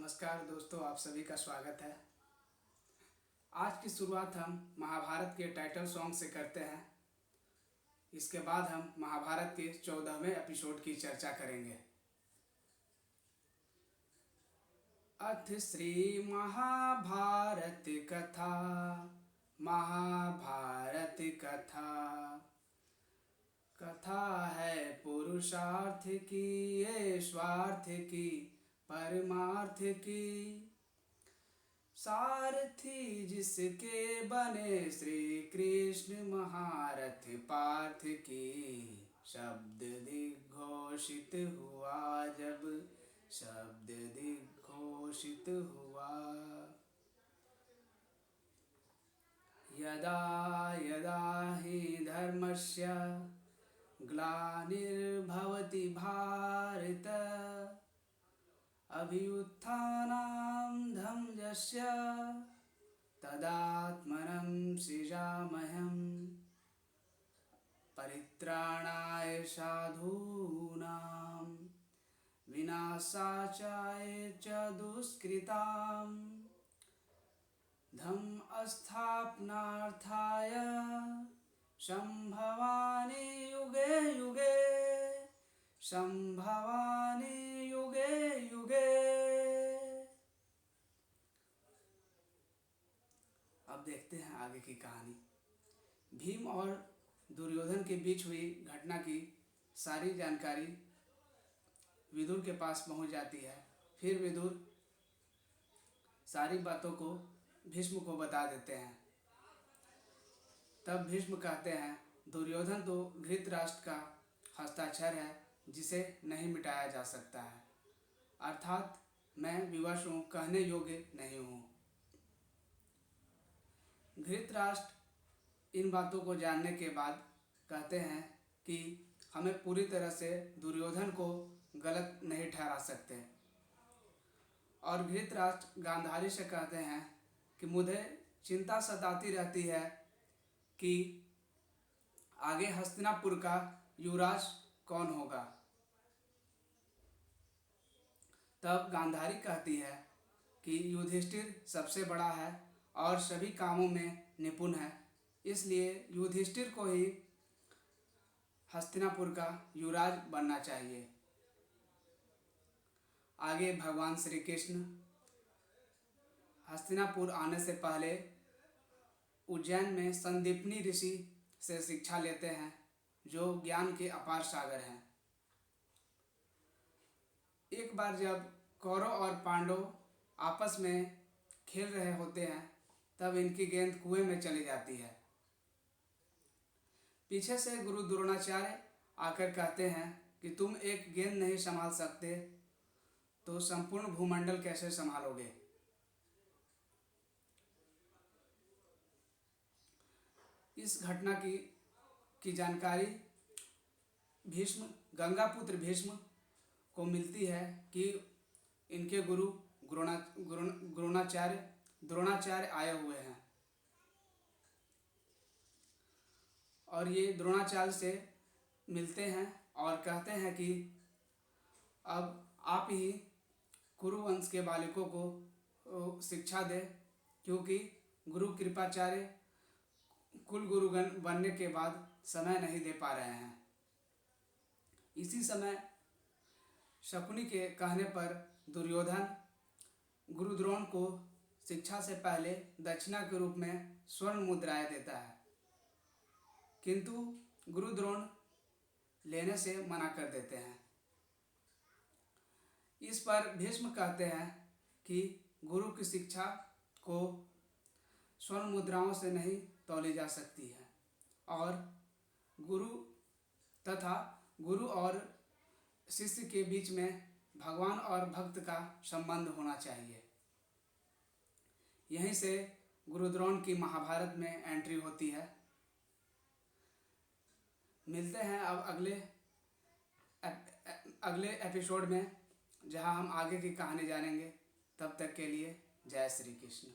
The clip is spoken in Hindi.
नमस्कार दोस्तों, आप सभी का स्वागत है। आज की शुरुआत हम महाभारत के टाइटल सॉन्ग से करते हैं। इसके बाद हम महाभारत के 14वें एपिसोड की चर्चा करेंगे। अथ श्री महाभारत कथा। महाभारत कथा कथा है पुरुषार्थ की, ये स्वार्थ की, परमार्थ की। सारथी जिसके बने श्री कृष्ण महारथ पार्थ की। शब्द दिग्घोषित हुआ जब, शब्द दिग्घोषित हुआ। यदा यदा हि धर्मस्य ग्लानिर्भवति भारत। अभ्युत्थानं धम्मस्य तदात्मनं सृजाम्यहम्। परित्राणाय साधूनां विनाशाय च दुष्कृतां। धम्म स्थापनार्थाय संभवामि युगे युगे, संभवामि युगे युगे। अब देखते हैं आगे की कहानी। भीम और दुर्योधन के बीच हुई घटना की सारी जानकारी विदुर के पास पहुंच जाती है। फिर विदुर सारी बातों को भीष्म को बता देते हैं। तब भीष्म कहते हैं, दुर्योधन तो धृतराष्ट्र का हस्ताक्षर है जिसे नहीं मिटाया जा सकता है, अर्थात मैं विवश हूँ, कहने योग्य नहीं हूँ। धृतराष्ट्र इन बातों को जानने के बाद कहते हैं कि हमें पूरी तरह से दुर्योधन को गलत नहीं ठहरा सकते। और धृतराष्ट्र गांधारी से कहते हैं कि मुझे चिंता सताती रहती है कि आगे हस्तिनापुर का युवराज कौन होगा। तब गांधारी कहती है कि युधिष्ठिर सबसे बड़ा है और सभी कामों में निपुण है, इसलिए युधिष्ठिर को ही हस्तिनापुर का युवराज बनना चाहिए। आगे भगवान श्री कृष्ण हस्तिनापुर आने से पहले उज्जैन में संदीपनी ऋषि से शिक्षा लेते हैं, जो ज्ञान के अपार सागर हैं। एक बार जब कौरव और पांडव आपस में खेल रहे होते हैं, तब इनकी गेंद कुएं में चली जाती है। पीछे से गुरु द्रोणाचार्य आकर कहते हैं कि तुम एक गेंद नहीं संभाल सकते तो संपूर्ण भूमंडल कैसे संभालोगे। इस घटना की जानकारी भीष्म, गंगापुत्र भीष्म को मिलती है कि इनके गुरु द्रोणाचार्य आए हुए हैं। और ये द्रोणाचार्य से मिलते हैं और कहते हैं कि अब आप ही कुरुवंश के बालकों को शिक्षा दें, क्योंकि गुरु कृपाचार्य कुल गुरुगण बनने के बाद समय नहीं दे पा रहे हैं। इसी समय शकुनी के कहने पर दुर्योधन गुरु द्रोण को शिक्षा से पहले दक्षिणा के रूप में स्वर्ण मुद्राएं देता है, किंतु गुरु द्रोण लेने से मना कर देते हैं। इस पर भीष्म कहते हैं कि गुरु की शिक्षा को स्वर्ण मुद्राओं से नहीं तौली जा सकती है, और गुरु और शिष्य के बीच में भगवान और भक्त का संबंध होना चाहिए। यहीं से गुरु द्रोण की महाभारत में एंट्री होती है। मिलते हैं अब अगले एपिसोड में, जहां हम आगे की कहानी जानेंगे। तब तक के लिए जय श्री कृष्ण।